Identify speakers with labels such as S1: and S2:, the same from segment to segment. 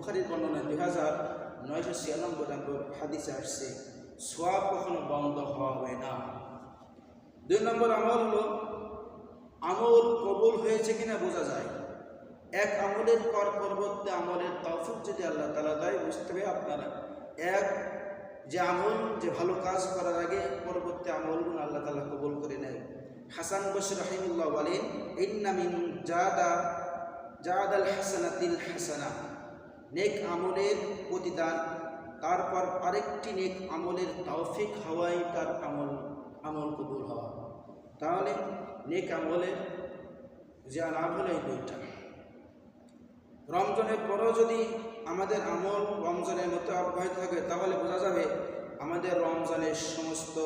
S1: বুখারীর বর্ণনা 2996 নম্বর হাদিসে আসছে, সওয়াব কখনো বন্ধ হবে না। 2 নম্বর আমল হলো, আমল কবুল হয়েছে কিনা বোঝা যায়। এক আমলের পর পরবর্তী আমলের তৌফিক যদি আল্লাহ তাআলা দেয়, বুঝতে হবে আপনারা এক যে আমল, যে ভালো কাজ করার আগে পরবর্তী আমলগুলো আল্লাহ তাআলা কবুল করে নেয়। হাসান বসরি রাহিমাহুল্লাহ বলেন, ইন্না মিন জাদাল হাসানাতিল হাসানা, নেক আমলের প্রতিদান, তারপর আরেকটি নেক আমলের তৌফিক হওয়াই তার আমল কবুল হওয়া। তাহলে নেক আমলের যে লাভ হলো এই দুইটা। রমজানের পরেও যদি আমাদের আমল রমজানের মতো অব্যাহত থাকে, তাহলে বোঝা যাবে আমাদের রমজানের সমস্ত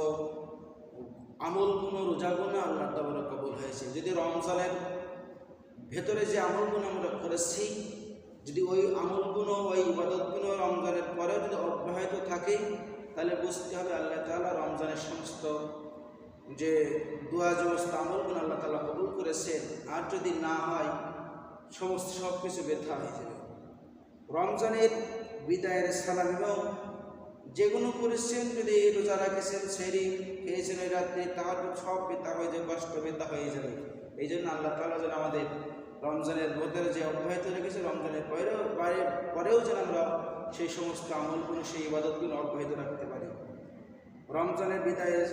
S1: আমলগুলো, রোজাগুলো আল্লাহ তাআলা কবুল হয়েছে। যদি রমজানের ভেতরে যে আমলগুলো আমরা করেছি, যদি ওই আমলগুলো, ওই ইবাদতগুলো রমজানের পরেও যদি অব্যাহত থাকে, তাহলে বুঝতে হবে আল্লাহ তাআলা রমজানের সমস্ত যে দোয়া সমস্ত আমলগুলো আল্লাহ তাআলা কবুল করেছেন। আর যদি না হয়, সব কিছু ব্যর্থ হয়ে যাবে। রমজানের বিদায়ের সালাম এবং যেগুলো করেছেন, যদি রোজা রাখেছেন, সেহরি খেয়েছেন ওই রাত্রে, তাহলে সব ব্যর্থ হয়ে যাবে, কষ্ট ব্যর্থ হয়ে যাবে। এই জন্য আল্লাহ তাআলা যেন আমাদের রমজানের ভেতরে যে অব্যাহত রেখেছে, রমজানের পরেও যেন আমরা সেই সমস্ত আমলগুলো, সেই ইবাদতগুলো অব্যাহত রাখতে পারি। রমজানের বিদায়ের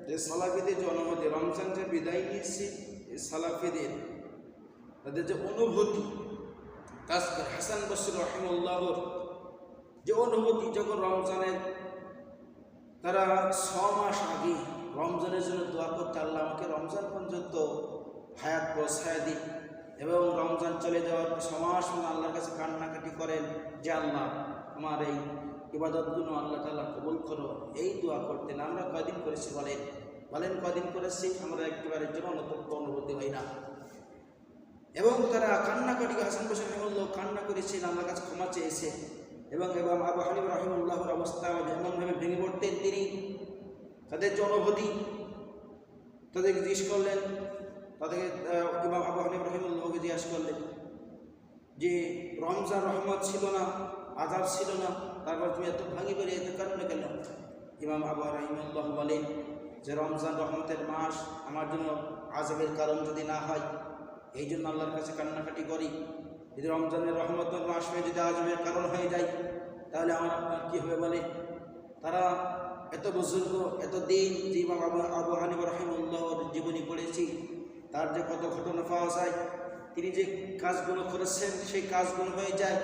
S1: যে সালাফিদের যে অনুভূতি, রমজান যে বিদায় নিয়েছে, এই সালাফিদের তাদের যে অনুভূতি কাজ করে, হাসান বসরি রাহিমাহুল্লাহর যে অনুভূতি, যখন রমজানের তারা 6 মাস আগে রমজানের জন্য দোয়া করতে, আল্লাহ আমাকে রমজান পর্যন্ত হায়াত পৌঁছায় দিন, এবং রমজান চলে যাওয়ার 6 মাস আল্লাহর কাছে কান্নাকাটি করেন যে আল্লাহ আমার এই ইবাদতগুলো আল্লাহ তাআলা কবুল করো, এই দোয়া করতেন। আমরা কয়দিন করেছি বলেন কয়দিন করেছি? আমরা একেবারে জন্য অনুভূতি হয় না। এবং তারা কান্নাকাটি, হাসান বসরি রাহিমাহুল্লাহ কান্না করেছেন, আল্লাহর কাছে ক্ষমা চেয়েছে। এবং আবু হানিফা রাহিমাহুল্লাহর অবস্থা এমনভাবে ভেঙে পড়তেন, তিনি তাদের যে অনুভূতি তাদেরকে জিজ্ঞেস করলেন, তাদেরকে ইমাম আবু হানিফা রাহিমাহুল্লাহকে জিজ্ঞাসা করলেন যে রমজান রহমত ছিল না, আযাব ছিল না, তারপর তুমি এত ভাঙি বেরিয়ে এত কারণে গেল? ইমাম আবু রাহিমাহুল্লাহ বলেন যে রমজান রহমতের মাস, আমার জন্য আযাবের কারণ যদি না হয়, এই জন্য আল্লাহর কাছে কান্নাকাটি করি। যদি রমজানের রহমতের মাস হয়ে যদি আযাবের কারণ হয়ে যায়, তাহলে আমার আপনার কী হবে? বলে তারা এত বুজুর্গ, এত দিন যে ইমাম আবু হানিফা রাহিমাহুল্লাহর জীবনী পড়েছি, তার যে কত ঘটনা পাওয়া যায়, তিনি যে কাজগুলো করেছেন সেই কাজগুলো হয়ে যায়,